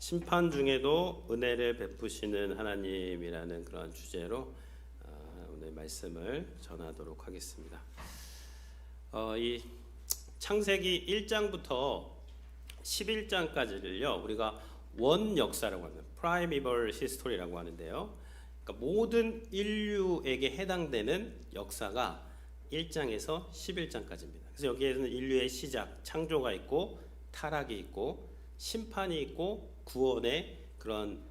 심판 중에도 은혜를 베푸시는 하나님이라는 그런 주제로 오늘 말씀을 전하도록 하겠습니다. 이 창세기 1장부터 11장까지를요 우리가 원 역사라고 하는 primeval history라고 하는데요. 그러니까 모든 인류에게 해당되는 역사가 1장에서 11장까지입니다. 그래서 여기에는 인류의 시작, 창조가 있고 타락이 있고 심판이 있고 구원의 그런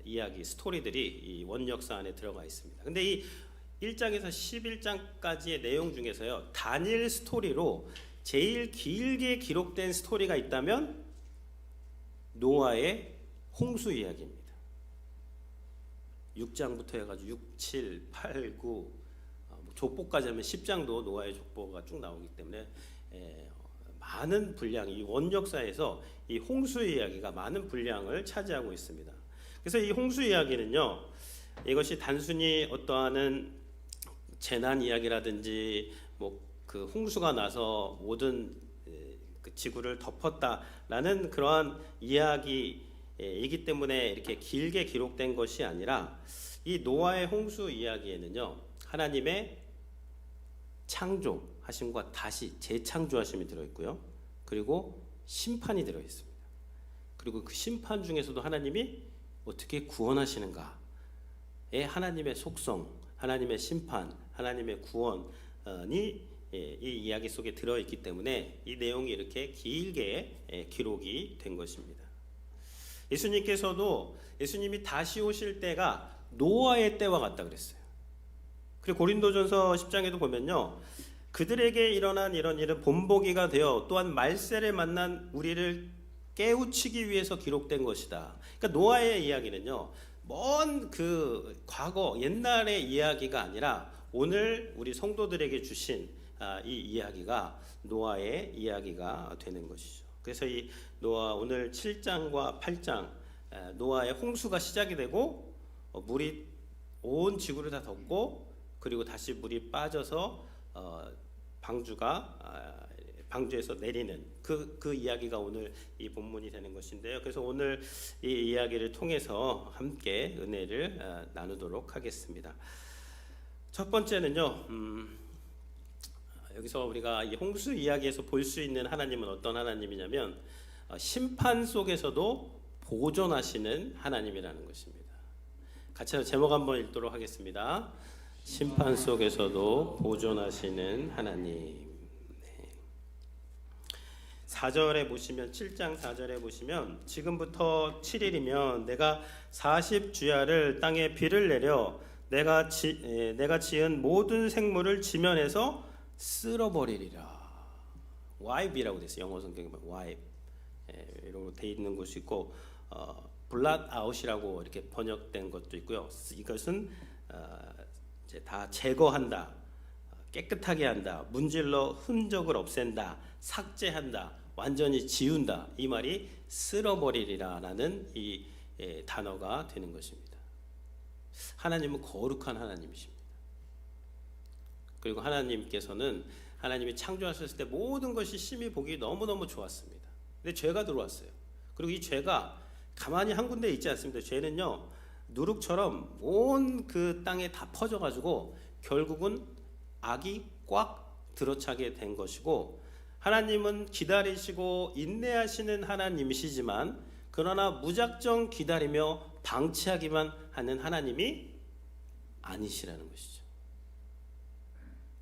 이야기, 스토리들이 이 원역사 안에 들어가 있습니다. 근데 이 1장에서 11장까지의 내용 중에서요 다니엘 스토리로 제일 길게 기록된 스토리가 있다면 노아의 홍수 이야기입니다. 6장부터 해가지고 6, 7, 8, 9 족보까지 하면 10장도 노아의 족보가 쭉 나오기 때문에 많은 분량, 이 원역사에서 이 홍수 이야기가 많은 분량을 차지하고 있습니다. 그래서 이 홍수 이야기는요, 이것이 단순히 어떠한 재난 이야기라든지 그 홍수가 나서 모든 그 지구를 덮었다라는 그러한 이야기이기 때문에 이렇게 길게 기록된 것이 아니라 이 노아의 홍수 이야기에는요, 하나님의 창조하심과 다시 재창조하심이 들어있고요. 그리고 심판이 들어있습니다. 그리고 그 심판 중에서도 하나님이 어떻게 구원하시는가에 하나님의 속성, 하나님의 심판, 하나님의 구원이 이 이야기 속에 들어있기 때문에 이 내용이 이렇게 길게 기록이 된 것입니다. 예수님이 다시 오실 때가 노아의 때와 같다 그랬어요. 그리고 고린도전서 10장에도 보면요, 그들에게 일어난 이런 일은 본보기가 되어 또한 말세를 만난 우리를 깨우치기 위해서 기록된 것이다. 그러니까 노아의 이야기는요, 먼 그 과거 옛날의 이야기가 아니라 오늘 우리 성도들에게 주신 이 이야기가 노아의 이야기가 되는 것이죠. 그래서 이 노아 오늘 7장과 8장 노아의 홍수가 시작이 되고 물이 온 지구를 다 덮고 그리고 다시 물이 빠져서 방주에서 내리는 그 이야기가 오늘 이 본문이 되는 것인데요. 그래서 오늘 이 이야기를 통해서 함께 은혜를 나누도록 하겠습니다. 첫 번째는요, 여기서 우리가 이 홍수 이야기에서 볼 수 있는 하나님은 어떤 하나님이냐면 심판 속에서도 보존하시는 하나님이라는 것입니다. 같이 제목 한번 읽도록 하겠습니다. 심판 속에서도 보존하시는 하나님. 4절에 보시면 7장 4절에 보시면 지금부터 7일이면 내가 40주야를 땅에 비를 내려 내가 지은 모든 생물을 지면에서 쓸어버리리라. wipe이라고 됐어요. 영어 성경에 wipe 이라고 돼 있는 곳이 있고 blot out이라고 이렇게 번역된 것도 있고요. 이것은 이제 다 제거한다, 깨끗하게 한다, 문질러 흔적을 없앤다, 삭제한다, 완전히 지운다, 이 말이 쓸어버리리라라는 이 단어가 되는 것입니다. 하나님은 거룩한 하나님이십니다. 그리고 하나님께서는 하나님이 창조하셨을 때 모든 것이 심히 보기 너무너무 좋았습니다. 근데 죄가 들어왔어요. 그리고 이 죄가 가만히 한 군데 있지 않습니다. 죄는요, 누룩처럼 온 그 땅에 다 퍼져가지고 결국은 악이 꽉 들어차게 된 것이고, 하나님은 기다리시고 인내하시는 하나님이시지만 그러나 무작정 기다리며 방치하기만 하는 하나님이 아니시라는 것이죠.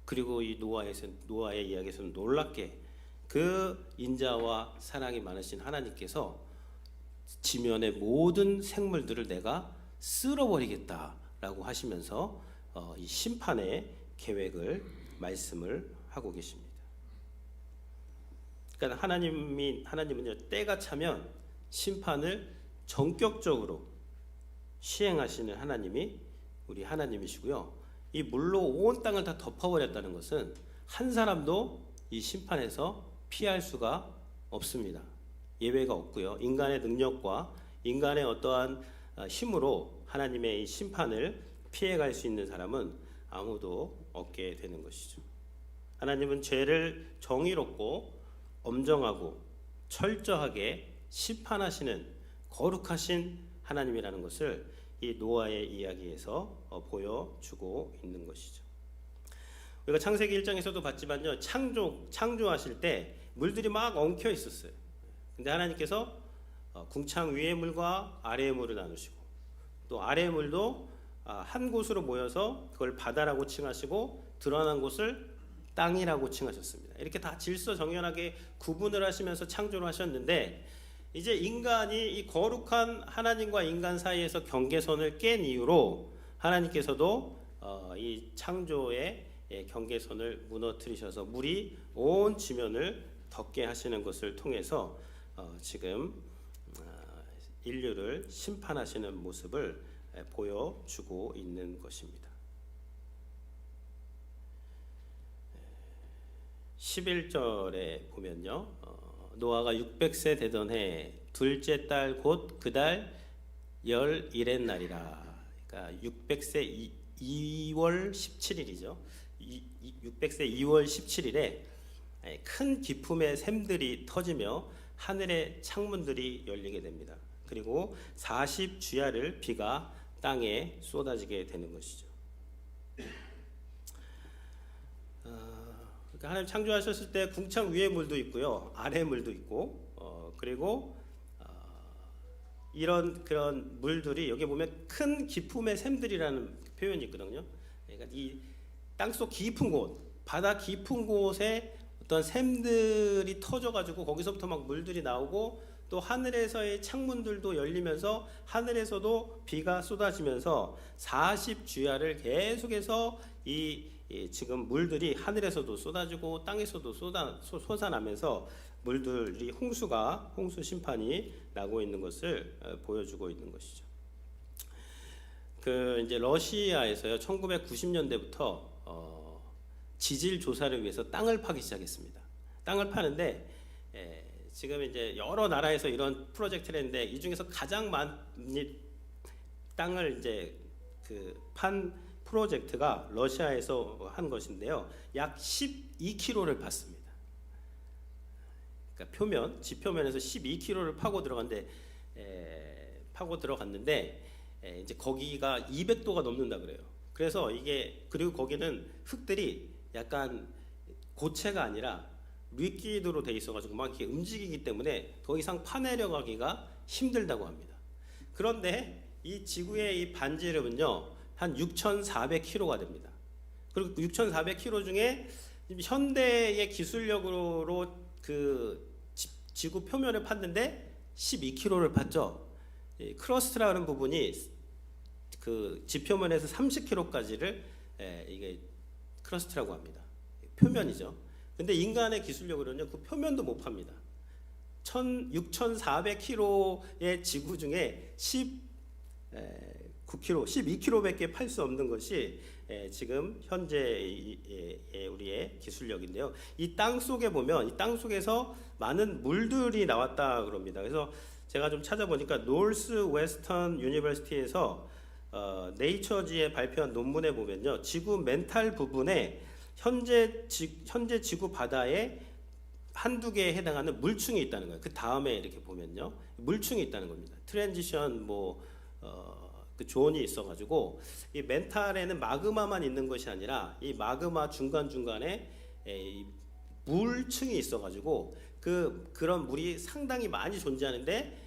그리고 이 노아의 이야기에서는 놀랍게 그 인자와 사랑이 많으신 하나님께서 지면의 모든 생물들을 내가 쓸어버리겠다라고 하시면서 이 심판의 계획을 말씀을 하고 계십니다. 그러니까 하나님은요, 때가 차면 심판을 전격적으로 시행하시는 하나님이 우리 하나님이시고요. 이 물로 온 땅을 다 덮어버렸다는 것은 한 사람도 이 심판에서 피할 수가 없습니다. 예외가 없고요. 인간의 능력과 인간의 어떠한 힘으로 하나님의 이 심판을 피해갈 수 있는 사람은 아무도 없게 되는 것이죠. 하나님은 죄를 정의롭고 엄정하고 철저하게 심판하시는 거룩하신 하나님이라는 것을 이 노아의 이야기에서 보여주고 있는 것이죠. 우리가 창세기 1장에서도 봤지만요, 창조하실 때 물들이 막 엉켜 있었어요. 근데 하나님께서 궁창 위의 물과 아래의 물을 나누시고, 또 아래의 물도 한 곳으로 모여서 그걸 바다라고 칭하시고, 드러난 곳을 땅이라고 칭하셨습니다. 이렇게 다 질서정연하게 구분을 하시면서 창조를 하셨는데, 이제 인간이 이 거룩한 하나님과 인간 사이에서 경계선을 깬 이후로 하나님께서도 이 창조의 경계선을 무너뜨리셔서 물이 온 지면을 덮게 하시는 것을 통해서 지금 인류를 심판하시는 모습을 보여주고 있는 것입니다. 11절에 보면요, 노아가 600세 되던 해 둘째 달 곧 그 달 11의 날이라. 그러니까 600세 2월 17일이죠. 600세 2월 17일에 큰 기품의 샘들이 터지며 하늘의 창문들이 열리게 됩니다. 그리고 40주야를 비가 땅에 쏟아지게 되는 것이죠. 그러니까 하나님 창조하셨을 때 궁창 위에 물도 있고요, 아래 물도 있고, 그리고 이런 그런 물들이 여기 보면 큰 기품의 샘들이라는 표현이 있거든요. 그러니까 이 땅속 깊은 곳, 바다 깊은 곳에 어떤 샘들이 터져가지고 거기서부터 막 물들이 나오고, 또 하늘에서의 창문들도 열리면서 하늘에서도 비가 쏟아지면서 40주야를 계속해서 지금 물들이 하늘에서도 쏟아지고 땅에서도 솟아나면서 물들이 홍수 심판이 나고 있는 것을 보여주고 있는 것이죠. 이제 러시아에서요, 1990년대부터 지질 조사를 위해서 땅을 파기 시작했습니다. 땅을 파는데 지금 이제 여러 나라에서 이런 프로젝트를 했는데, 이 중에서 가장 많이 땅을 이제 판 프로젝트가 러시아에서 한 것인데요, 약 12km를 팠습니다. 그러니까 지표면에서 12km를 파고 들어갔는데 이제 거기가 200도가 넘는다 그래요. 그래서 그리고 거기는 흙들이 약간 고체가 아니라 리퀴드로 돼 있어가지고 막 이렇게 움직이기 때문에 더 이상 파내려가기가 힘들다고 합니다. 그런데 이 지구의 이 반지름은요, 한 6,400km가 됩니다. 그리고 6,400km 중에 현대의 기술력으로 지구 표면을 팠는데 12km를 팠죠. 크러스트라는 부분이 지표면에서 30km까지를 이게 크러스트라고 합니다. 표면이죠. 근데 인간의 기술력으로는요, 그 표면도 못 팝니다. 6,400km의 지구 중에 12km밖에 팔 수 없는 것이 지금 현재 우리의 기술력인데요. 이 땅 속에 보면, 이 땅 속에서 많은 물들이 나왔다 그럽니다. 그래서 제가 좀 찾아보니까 노스 웨스턴 유니버시티에서 네이처지에 발표한 논문에 보면요, 지구 멘탈 부분에 현재 지구 바다에 한두 개에 해당하는 물층이 있다는 거예요. 그 다음에 이렇게 보면요, 물층이 있다는 겁니다. 트랜지션 그 존이 있어가지고, 이 멘탈에는 마그마만 있는 것이 아니라 이 마그마 중간중간에 물층이 있어가지고 그런 물이 상당히 많이 존재하는데,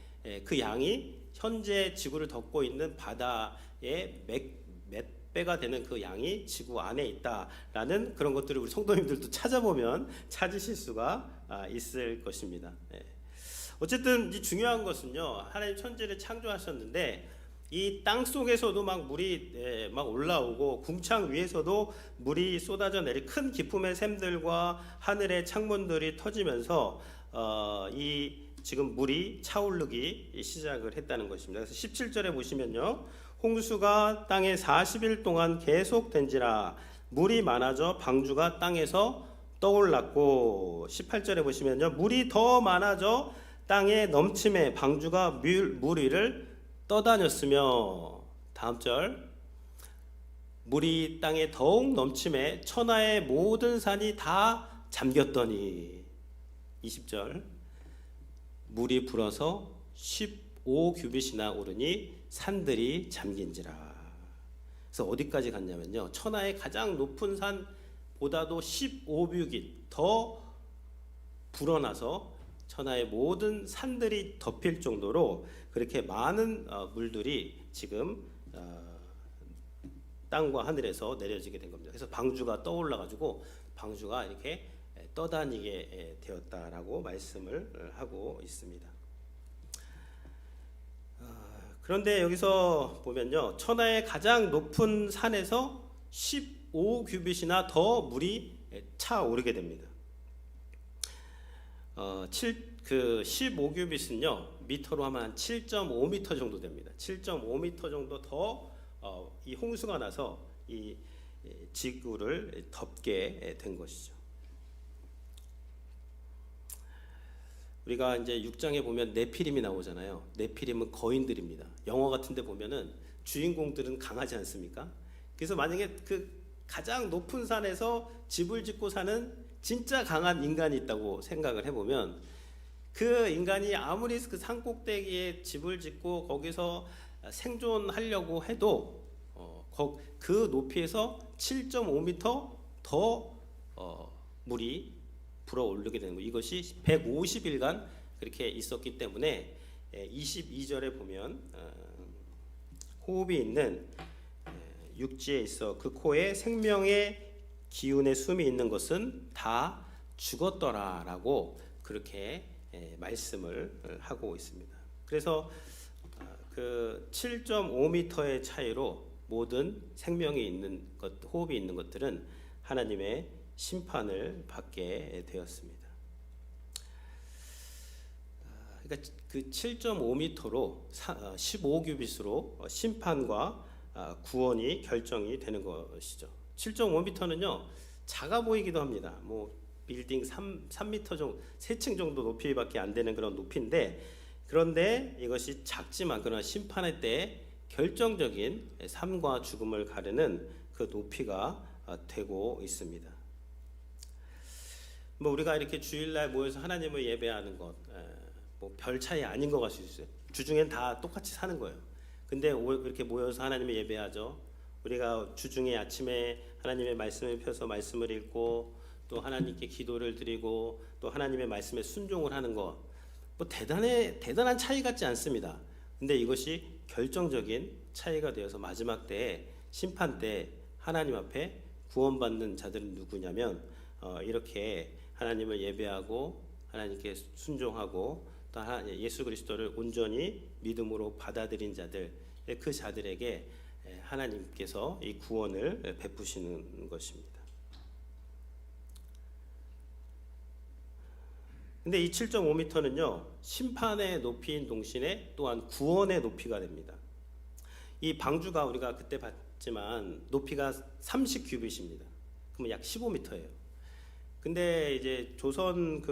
그 양이 현재 지구를 덮고 있는 바다의 몇 배가 되는 그 양이 지구 안에 있다라는 그런 것들을 우리 성도님들도 찾아보면 찾으실 수가 있을 것입니다. 어쨌든 이 중요한 것은요, 하나님 천지를 창조하셨는데 이 땅 속에서도 막 물이 막 올라오고, 궁창 위에서도 물이 쏟아져 내리 큰 기품의 샘들과 하늘의 창문들이 터지면서 지금 물이 차오르기 시작을 했다는 것입니다. 그래서 17절에 보시면요, 홍수가 땅에 40일 동안 계속된지라 물이 많아져 방주가 땅에서 떠올랐고, 18절에 보시면요, 물이 더 많아져 땅에 넘침에 방주가 물 위를 떠다녔으며, 다음 절, 물이 땅에 더욱 넘침에 천하의 모든 산이 다 잠겼더니, 20절, 물이 불어서 15규빗이나 오르니 산들이 잠긴지라. 그래서 어디까지 갔냐면요, 천하의 가장 높은 산보다도 15규빗 더 불어나서 천하의 모든 산들이 덮일 정도로 그렇게 많은 물들이 지금 땅과 하늘에서 내려지게 된 겁니다. 그래서 방주가 떠올라 가지고 방주가 이렇게 떠다니게 되었다라고 말씀을 하고 있습니다. 그런데 여기서 보면요, 천하의 가장 높은 산에서 15규빗이나 더 물이 차오르게 됩니다. 15규빗은요 미터로 하면 한 7.5m 정도 됩니다. 7.5m 정도 더 이 홍수가 나서 이 지구를 덮게 된 것이죠. 우리가 이제 6장에 보면 네피림이 나오잖아요. 네피림은 거인들입니다. 영화 같은데 보면은 주인공들은 강하지 않습니까? 그래서 만약에 그 가장 높은 산에서 집을 짓고 사는 진짜 강한 인간이 있다고 생각을 해보면, 그 인간이 아무리 그 산 꼭대기에 집을 짓고 거기서 생존하려고 해도 그 높이에서 7.5m 더 물이 불어오르게 되는 거. 이것이 150일간 그렇게 있었기 때문에 22절에 보면 호흡이 있는 육지에 있어 그 코에 생명의 기운의 숨이 있는 것은 다 죽었더라라고 그렇게 말씀을 하고 있습니다. 그래서 그 7.5m의 차이로 모든 생명이 있는 것, 호흡이 있는 것들은 하나님의 심판을 받게 되었습니다. 그러니까 그 7.5m로 15규빗으로 심판과 구원이 결정이 되는 것이죠. 7.5m는요 작아 보이기도 합니다. 뭐 빌딩 3m 정도, 3층 정도 높이밖에 안 되는 그런 높이인데, 그런데 이것이 작지만 그러나 심판의 때에 결정적인 삶과 죽음을 가르는 그 높이가 되고 있습니다. 뭐 우리가 이렇게 주일날 모여서 하나님을 예배하는 것, 뭐 별 차이 아닌 것 같을 수 있어요. 주중엔 다 똑같이 사는 거예요. 근데 이렇게 모여서 하나님을 예배하죠. 우리가 주중에 아침에 하나님의 말씀을 펴서 말씀을 읽고 또 하나님께 기도를 드리고 또 하나님의 말씀에 순종을 하는 것, 뭐 대단한 차이 같지 않습니다. 근데 이것이 결정적인 차이가 되어서 마지막 때에 심판 때 하나님 앞에 구원받는 자들은 누구냐면 이렇게 하나님을 예배하고 하나님께 순종하고 또 예수 그리스도를 온전히 믿음으로 받아들인 자들, 그 자들에게 하나님께서 이 구원을 베푸시는 것입니다. 근데 이 7.5m는요 심판의 높이인 동시에 또한 구원의 높이가 됩니다. 이 방주가 우리가 그때 봤지만 높이가 30규빗입니다. 그러면 약 15m예요. 근데 이제 조선학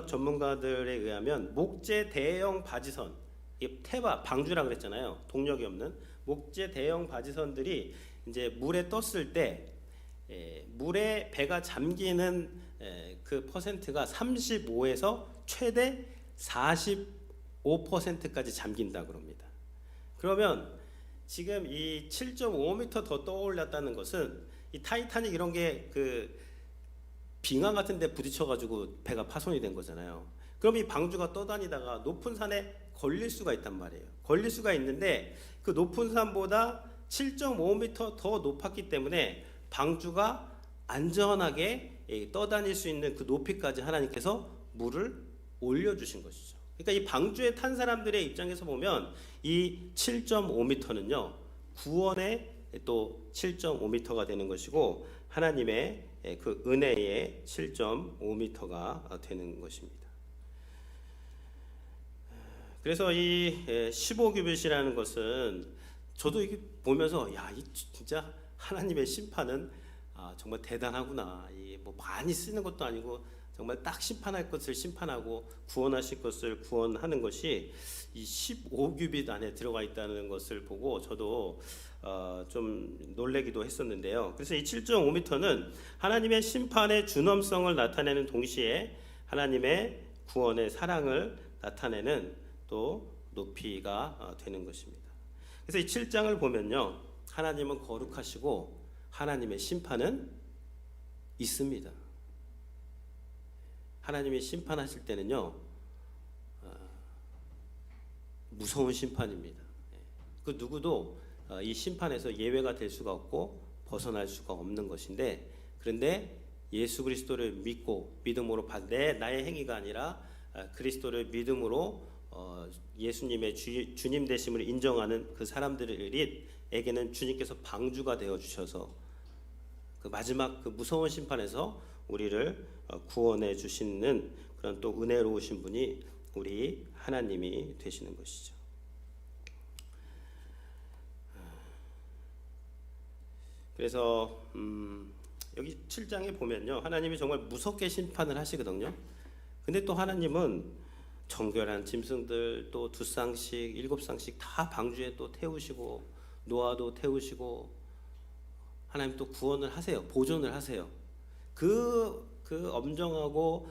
전문가들에 의하면 목재 대형 바지선, 이 태바 방주라 그랬잖아요. 동력이 없는 목재 대형 바지선들이 이제 물에 떴을 때 물에 배가 잠기는 그 퍼센트가 35에서 최대 45%까지 잠긴다 그럽니다. 그러면 지금 이 7.5m 더 떠올랐다는 것은 이 타이타닉 이런 게 그 빙하 같은 데 부딪혀 가지고 배가 파손이 된 거잖아요. 그럼 이 방주가 떠다니다가 높은 산에 걸릴 수가 있단 말이에요. 걸릴 수가 있는데 그 높은 산보다 7.5m 더 높았기 때문에 방주가 안전하게 떠다닐 수 있는 그 높이까지 하나님께서 물을 올려주신 것이죠. 그러니까 이 방주에 탄 사람들의 입장에서 보면 이 7.5m는요 구원의 또 7.5m가 되는 것이고 하나님의 그 은혜의 7.5m가 되는 것입니다. 그래서 이 15규빗이라는 것은 저도 이게 보면서 이 진짜 하나님의 심판은 정말 대단하구나. 뭐 많이 쓰는 것도 아니고 정말 딱 심판할 것을 심판하고 구원하실 것을 구원하는 것이 이 15규빗 안에 들어가 있다는 것을 보고 저도 좀 놀래기도 했었는데요. 그래서 이 7.5m는 하나님의 심판의 준엄성을 나타내는 동시에 하나님의 구원의 사랑을 나타내는 또 높이가 되는 것입니다. 그래서 이 7장을 보면요, 하나님은 거룩하시고 하나님의 심판은 있습니다. 하나님이 심판하실 때는요, 무서운 심판입니다. 그 누구도 이 심판에서 예외가 될 수가 없고 벗어날 수가 없는 것인데, 그런데 예수 그리스도를 믿고 믿음으로 나의 행위가 아니라 그리스도를 믿음으로 예수님의 주님 되심을 인정하는 그 사람들에게는 주님께서 방주가 되어 주셔서 그 마지막 그 무서운 심판에서 우리를 구원해 주시는 그런 또 은혜로우신 분이 우리 하나님이 되시는 것이죠. 그래서 여기 7장에 보면요, 하나님이 정말 무섭게 심판을 하시거든요. 근데 또 하나님은 정결한 짐승들 또 2쌍씩 7쌍씩 다 방주에 또 태우시고 노아도 태우시고 하나님 또 구원을 하세요. 보존을 하세요. 그 엄정하고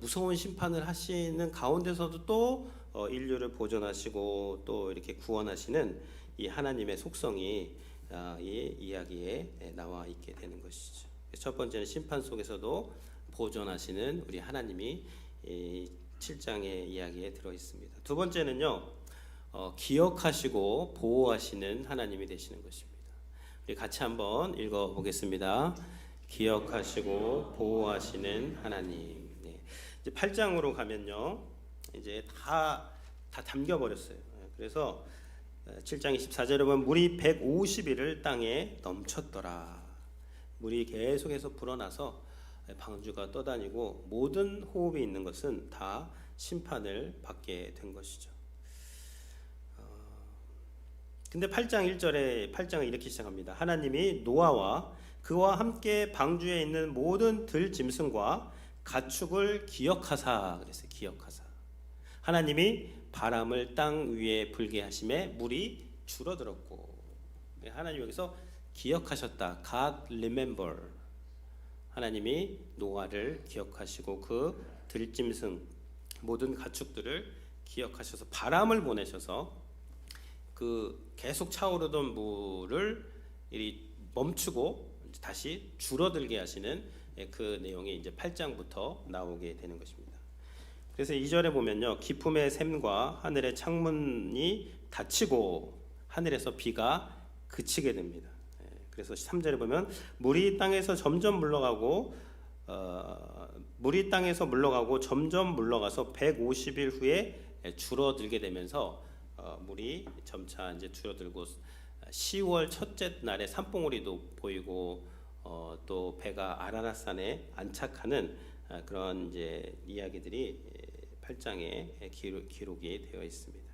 무서운 심판을 하시는 가운데서도 또 인류를 보존하시고 또 이렇게 구원하시는 이 하나님의 속성이 이 이야기에 나와 있게 되는 것이죠. 첫 번째는 심판 속에서도 보존하시는 우리 하나님이 이 7장의 이야기에 들어 있습니다. 두 번째는요, 기억하시고 보호하시는 하나님이 되시는 것입니다. 우리 같이 한번 읽어 보겠습니다. 기억하시고 보호하시는 하나님. 네. 이제 8장으로 가면요, 이제 다 담겨 버렸어요. 그래서 7장 24절에 보면 물이 150일을 땅에 넘쳤더라. 물이 계속해서 불어나서 방주가 떠다니고 모든 호흡이 있는 것은 다 심판을 받게 된 것이죠. 근데 8장 1절에 8장은 이렇게 시작합니다. 하나님이 노아와 그와 함께 방주에 있는 모든 들짐승과 가축을 기억하사 그랬어요. 기억하사. 하나님이 바람을 땅 위에 불게 하심에 물이 줄어들었고, 하나님 여기서 기억하셨다. God remember. 하나님이 노아를 기억하시고 그 들짐승 모든 가축들을 기억하셔서 바람을 보내셔서 그 계속 차오르던 물을 멈추고 다시 줄어들게 하시는 그 내용이 이제 8장부터 나오게 되는 것입니다. 그래서 2절에 보면요, 기품의 샘과 하늘의 창문이 닫히고 하늘에서 비가 그치게 됩니다. 그래서 3절에 보면 물이 땅에서 물러가고 점점 물러가서 150일 후에 줄어들게 되면서 물이 점차 이제 줄어들고 10월 첫째 날에 산봉우리도 보이고 또 배가 아라랏산에 안착하는 그런 이제 이야기들이 8장에 기록이 되어 있습니다.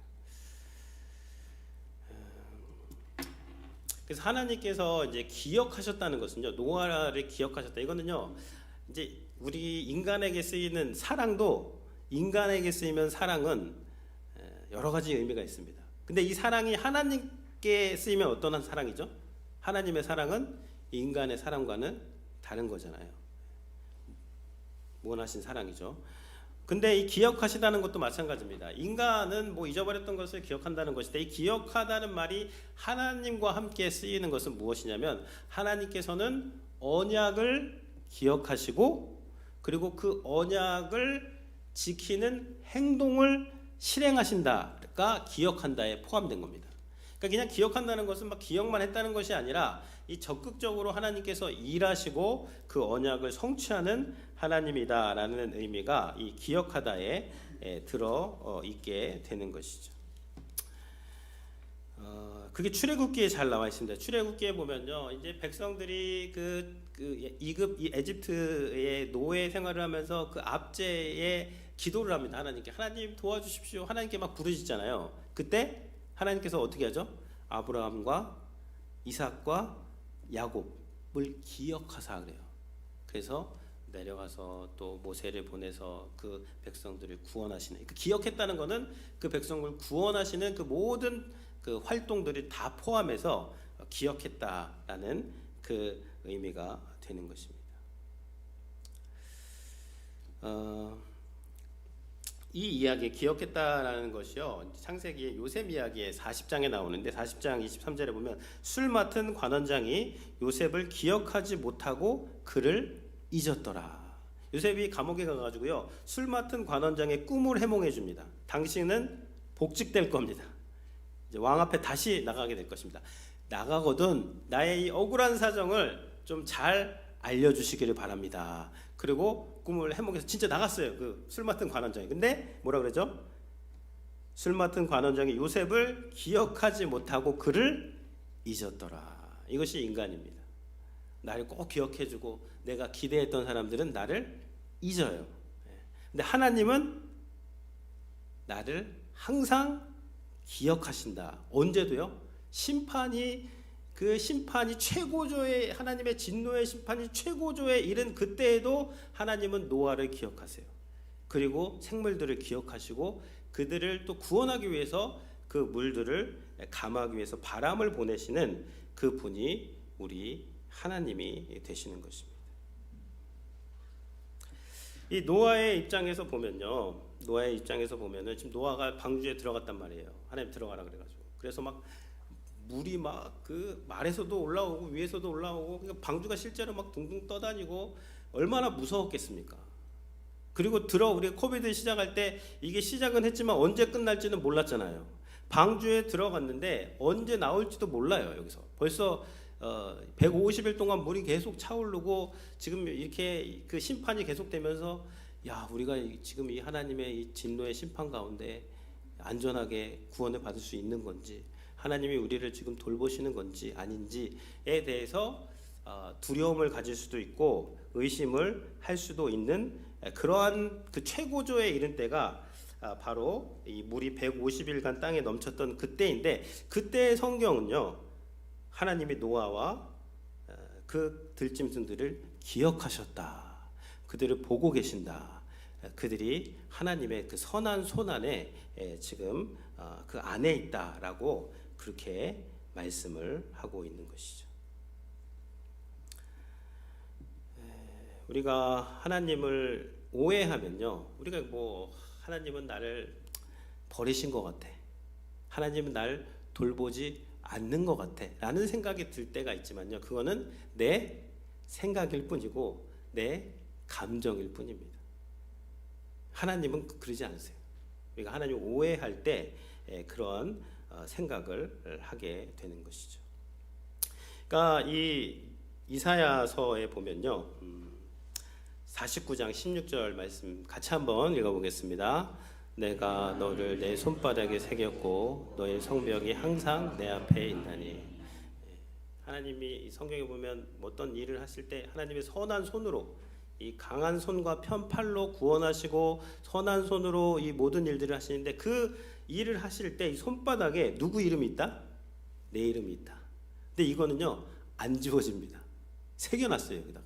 그래서 하나님께서 이제 기억하셨다는 것은요, 노아를 기억하셨다. 이거는요, 이제 우리 인간에게 쓰이는 사랑도 인간에게 쓰이면 사랑은 여러 가지 의미가 있습니다. 근데 이 사랑이 하나님께 쓰이면 어떤 사랑이죠? 하나님의 사랑은 인간의 사랑과는 다른 거잖아요. 무한하신 사랑이죠. 근데 이 기억하시다는 것도 마찬가지입니다. 인간은 뭐 잊어버렸던 것을 기억한다는 것인데, 이 기억하다는 말이 하나님과 함께 쓰이는 것은 무엇이냐면, 하나님께서는 언약을 기억하시고 그리고 그 언약을 지키는 행동을 실행하신다가 기억한다에 포함된 겁니다. 그러니까 그냥 기억한다는 것은 막 기억만 했다는 것이 아니라 이 적극적으로 하나님께서 일하시고 그 언약을 성취하는 하나님이다라는 의미가 이 기억하다에 들어 있게 되는 것이죠. 그게 출애굽기에 잘 나와 있습니다. 출애굽기에 보면요, 이제 백성들이 에집트의 노예 생활을 하면서 그 압제에 기도를 합니다. 하나님께, 하나님 도와주십시오. 하나님께 막 부르짖잖아요. 그때 하나님께서 어떻게 하죠? 아브라함과 이삭과 야곱을 기억하사 그래요. 그래서 내려가서 또 모세를 보내서 그 백성들을 구원하시는, 그 기억했다는 것은 그 백성을 구원하시는 그 모든 그 활동들이 다 포함해서 기억했다라는 그 의미가 되는 것입니다. 이 이야기 기억했다라는 것이요. 창세기 요셉 이야기의 40장에 나오는데 40장 23절에 보면 술 맡은 관원장이 요셉을 기억하지 못하고 그를 잊었더라. 요셉이 감옥에 가가지고요. 술 맡은 관원장의 꿈을 해몽해 줍니다. 당신은 복직될 겁니다. 이제 왕 앞에 다시 나가게 될 것입니다. 나가거든 나의 이 억울한 사정을 좀 잘 알려주시기를 바랍니다. 그리고 꿈을 해몽해서 진짜 나갔어요. 그 술 맡은 관원장이. 근데 뭐라 그러죠? 술 맡은 관원장이 요셉을 기억하지 못하고 그를 잊었더라. 이것이 인간입니다. 나를 꼭 기억해주고 내가 기대했던 사람들은 나를 잊어요. 근데 하나님은 나를 항상 기억하신다. 언제도요? 그 심판이 최고조에 하나님의 진노의 심판이 최고조에 이른 그때에도 하나님은 노아를 기억하세요. 그리고 생물들을 기억하시고 그들을 또 구원하기 위해서 그 물들을 감하기 위해서 바람을 보내시는 그 분이 우리 하나님이 되시는 것입니다. 이 노아의 입장에서 보면요. 노아의 입장에서 보면은 지금 노아가 방주에 들어갔단 말이에요. 하나님 들어가라 그래가지고. 그래서 막 물이 막 그 말에서도 올라오고 위에서도 올라오고 그러니까 방주가 실제로 막 둥둥 떠다니고 얼마나 무서웠겠습니까? 그리고 우리 코비드 시작할 때 이게 시작은 했지만 언제 끝날지는 몰랐잖아요. 방주에 들어갔는데 언제 나올지도 몰라요. 여기서 벌써 150일 동안 물이 계속 차오르고 지금 이렇게 그 심판이 계속되면서 야 우리가 지금 이 하나님의 이 진노의 심판 가운데 안전하게 구원을 받을 수 있는 건지 하나님이 우리를 지금 돌보시는 건지 아닌지에 대해서 두려움을 가질 수도 있고 의심을 할 수도 있는 그러한 그 최고조에 이른 때가 바로 이 물이 150일간 땅에 넘쳤던 그때인데 그때의 성경은요 하나님이 노아와 그 들짐승들을 기억하셨다. 그들을 보고 계신다. 그들이 하나님의 그 선한 손안에 지금 그 안에 있다라고 그렇게 말씀을 하고 있는 것이죠. 우리가 하나님을 오해하면요, 우리가 뭐 하나님은 나를 버리신 것 같아, 하나님은 날 돌보지 않는 것 같아 라는 생각이 들 때가 있지만요, 그거는 내 생각일 뿐이고 내 감정일 뿐입니다. 하나님은 그러지 않으세요. 우리가 하나님 오해할 때 그런 생각을 하게 되는 것이죠. 그러니까 이 이사야서에 보면요, 49장 16절 말씀 같이 한번 읽어보겠습니다. 내가 너를 내 손바닥에 새겼고 너의 성벽이 항상 내 앞에 있나니. 하나님이 성경에 보면 어떤 일을 하실 때 하나님의 선한 손으로 이 강한 손과 편팔로 구원하시고 선한 손으로 이 모든 일들을 하시는데 그 일을 하실 때 이 손바닥에 누구 이름이 있다? 내 이름이 있다. 근데 이거는요 안 지워집니다. 새겨놨어요. 여기다가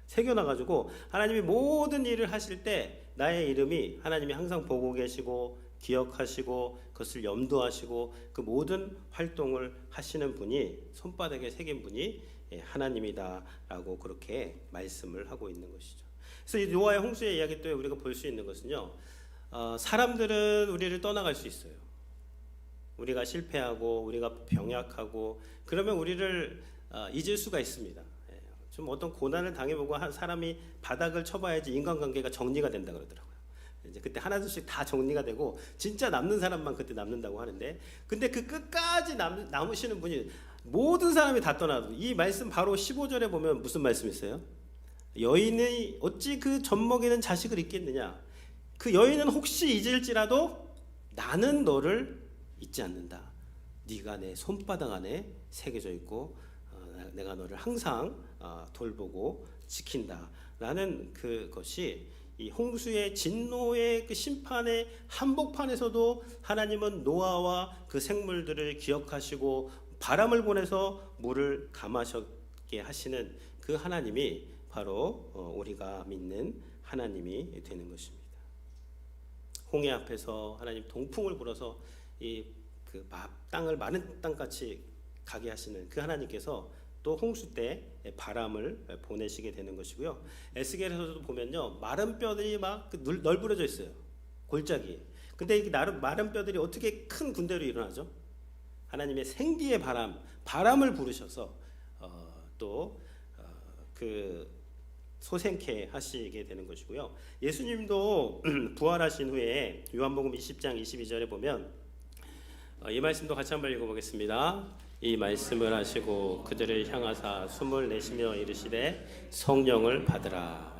새겨놔가지고 하나님이 모든 일을 하실 때 나의 이름이 하나님이 항상 보고 계시고 기억하시고 그것을 염두하시고 그 모든 활동을 하시는 분이 손바닥에 새긴 분이 하나님이다라고 그렇게 말씀을 하고 있는 것이죠. 그래서 이 노아의 홍수의 이야기 때 우리가 볼 수 있는 것은요, 사람들은 우리를 떠나갈 수 있어요. 우리가 실패하고 우리가 병약하고 그러면 우리를 잊을 수가 있습니다. 좀 어떤 고난을 당해보고 한 사람이 바닥을 쳐봐야지 인간관계가 정리가 된다 그러더라고요. 이제 그때 하나둘씩 다 정리가 되고 진짜 남는 사람만 그때 남는다고 하는데, 근데 그 끝까지 남으시는 분이 모든 사람이 다 떠나도 이 말씀 바로 15절에 보면 무슨 말씀이 있어요? 여인이 어찌 그 젖먹이는 자식을 잊겠느냐? 그 여인은 혹시 잊을지라도 나는 너를 잊지 않는다. 네가 내 손바닥 안에 새겨져 있고 내가 너를 항상 돌보고 지킨다라는 그것이 이 홍수의 진노의 그 심판의 한복판에서도 하나님은 노아와 그 생물들을 기억하시고 바람을 보내서 물을 감하셨게 하시는 그 하나님이 바로 우리가 믿는 하나님이 되는 것입니다. 홍해 앞에서 하나님 동풍을 불어서 이 그 땅을 마른 땅같이 가게 하시는 그 하나님께서 또 홍수 때 바람을 보내시게 되는 것이고요. 에스겔에서도 보면요, 마른 뼈들이 막 널브러져 있어요. 골짜기. 근데 이 마른 뼈들이 어떻게 큰 군대로 일어나죠? 하나님의 생기의 바람을 부르셔서 그 소생케 하시게 되는 것이고요. 예수님도 부활하신 후에 요한복음 20장 22절에 보면 이 말씀도 같이 한번 읽어보겠습니다. 이 말씀을 하시고 그들을 향하사 숨을 내쉬며 이르시되 성령을 받으라.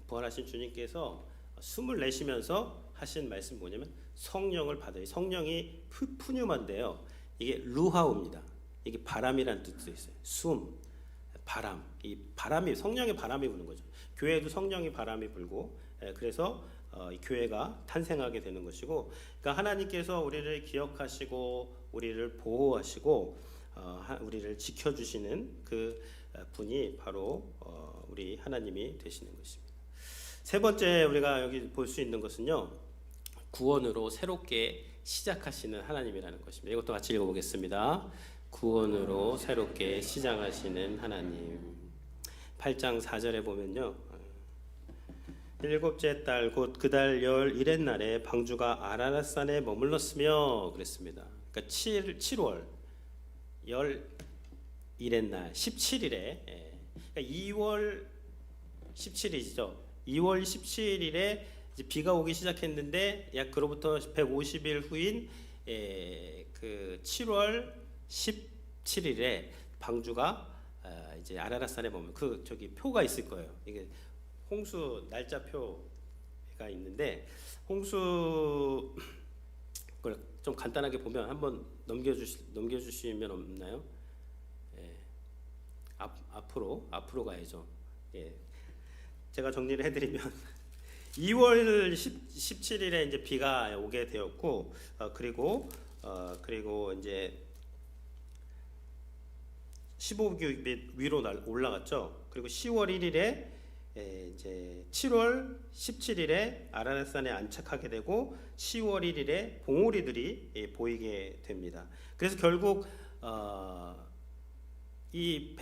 부활하신 주님께서 숨을 내쉬면서 하신 말씀 뭐냐면 성령을 받으라. 성령이 푸뉴만데요. 이게 루하우입니다. 이게 바람이라는 뜻도 있어요. 숨, 바람. 이 바람이 성령의 바람이 부는 거죠. 교회도 성령의 바람이 불고 그래서 이 교회가 탄생하게 되는 것이고, 그러니까 하나님께서 우리를 기억하시고 우리를 보호하시고 우리를 지켜주시는 그 분이 바로 우리 하나님이 되시는 것입니다. 세 번째 우리가 여기 볼 수 있는 것은요, 구원으로 새롭게 시작하시는 하나님이라는 것입니다. 이것도 같이 읽어보겠습니다. 구원으로 새롭게 시작하시는 하나님. 8장 4절에 보면요, 일곱째 달 곧 그 달 열 일의 날에 방주가 아라랏산에 머물렀으며 그랬습니다. 그러니까 7월 열 일의 날 17일에 그러니까 2월 17일이죠. 2월 17일에 이제 비가 오기 시작했는데 약 그로부터 150일 후인 그 7월 17일에 방주가 이제 아라랏산에 보면 그 저기 표가 있을 거예요. 이게 홍수 날짜표가 있는데 홍수 걸 좀 간단하게 보면 한번 넘겨주시면 없나요? 예. 앞으로 가야죠. 예. 제가 정리를 해드리면 2월 17일에 이제 비가 오게 되었고 그리고 이제 15규빗 위로 올라갔죠. 그리고 10월 1일에 이제 7월 17일에 아라랏산에 안착하게 되고 10월 1일에 봉우리들이 보이게 됩니다. 그래서 결국 이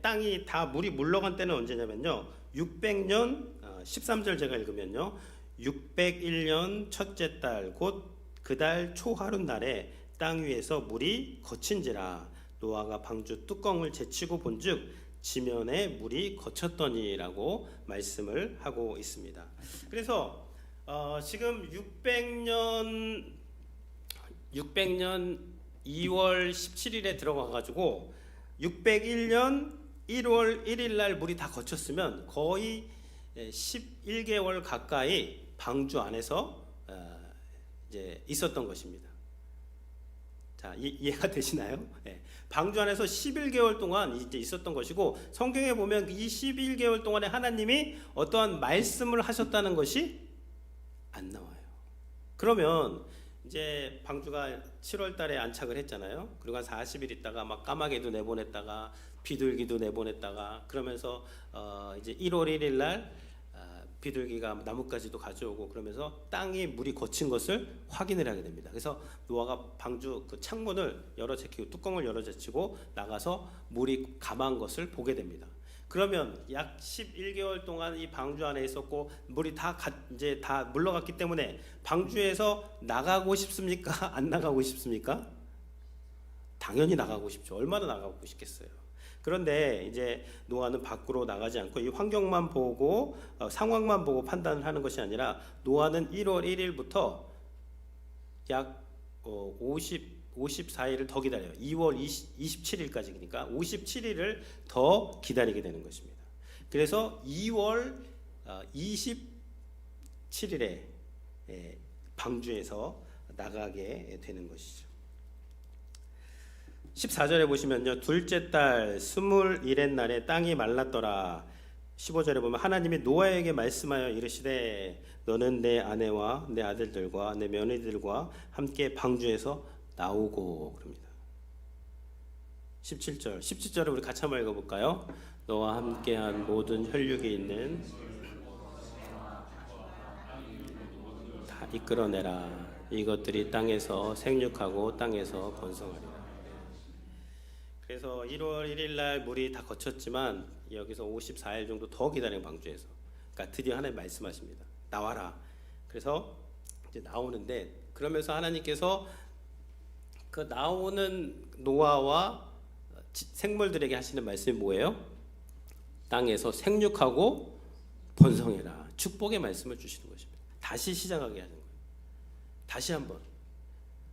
땅이 다 물이 물러간 때는 언제냐면요, 600년 13절 제가 읽으면요, 601년 첫째 달 곧 그 달 초하룻 날에 땅 위에서 물이 거친지라 노아가 방주 뚜껑을 제치고 본즉 지면에 물이 거쳤더니라고 말씀을 하고 있습니다. 그래서 지금 600년 2월 17일에 들어가 가지고 601년 1월 1일 날 물이 다 거쳤으면 거의 11개월 가까이 방주 안에서 이제 있었던 것입니다. 자, 이해가 되시나요? 네. 방주 안에서 11개월 동안 이제 있었던 것이고, 성경에 보면 이 11개월 동안에 하나님이 어떠한 말씀을 하셨다는 것이 안 나와요. 그러면 이제 방주가 7월 달에 안착을 했잖아요. 그리고 한 40일 있다가 막 까마귀도 내보냈다가 비둘기도 내보냈다가 그러면서 이제 1월 1일 날 비둘기가 나뭇가지도 가져오고 그러면서 땅이 물이 거친 것을 확인을 하게 됩니다. 그래서 노아가 방주 그 창문을 열어 제치고 뚜껑을 열어 제치고 나가서 물이 감한 것을 보게 됩니다. 그러면 약 11개월 동안 이 방주 안에 있었고 물이 이제 다 물러갔기 때문에 방주에서 나가고 싶습니까? 안 나가고 싶습니까? 당연히 나가고 싶죠. 얼마나 나가고 싶겠어요. 그런데 이제 노아는 밖으로 나가지 않고 이 환경만 보고 상황만 보고 판단을 하는 것이 아니라 노아는 1월 1일부터 약 54일을 더 기다려요. 2월 27일까지 그러니까 57일을 더 기다리게 되는 것입니다. 그래서 2월 27일에 방주에서 나가게 되는 것이죠. 14절에 보시면요, 둘째 달 21의 날에 땅이 말랐더라. 15절에 보면 하나님이 노아에게 말씀하여 이르시되 너는 내 아내와 내 아들들과 내 며느리들과 함께 방주에서 나오고 그럽니다. 17절을 우리 같이 한번 읽어볼까요? 너와 함께한 모든 혈육이 있는 다 이끌어내라. 이것들이 땅에서 생육하고 땅에서 번성하리라. 그래서 1월 1일 날 물이 다 거쳤지만 여기서 54일 정도 더 기다린 방주에서, 그러니까 드디어 하나님 말씀하십니다. 나와라. 그래서 이제 나오는데 그러면서 하나님께서 그 나오는 노아와 생물들에게 하시는 말씀이 뭐예요? 땅에서 생육하고 번성해라. 축복의 말씀을 주시는 것입니다. 다시 시작하게 하는 거예요. 다시 한번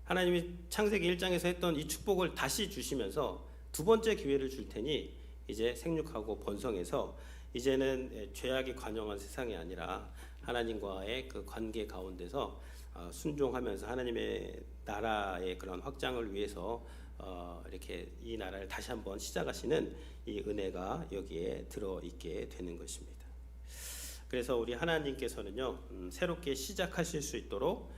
하나님이 창세기 1장에서 했던 이 축복을 다시 주시면서 두 번째 기회를 줄 테니 이제 생육하고 번성해서 이제는 죄악이 관영한 세상이 아니라 하나님과의 그 관계 가운데서 순종하면서 하나님의 나라의 그런 확장을 위해서 이렇게 이 나라를 다시 한번 시작하시는 이 은혜가 여기에 들어있게 되는 것입니다. 그래서 우리 하나님께서는요 새롭게 시작하실 수 있도록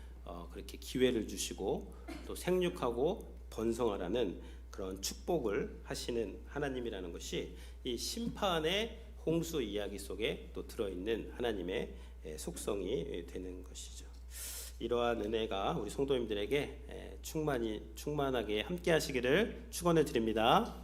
그렇게 기회를 주시고 또 생육하고 번성하라는 그런 축복을 하시는 하나님이라는 것이 이 심판의 홍수 이야기 속에 또 들어있는 하나님의 속성이 되는 것이죠. 이러한 은혜가 우리 성도님들에게 충만하게 함께 하시기를 축원해 드립니다.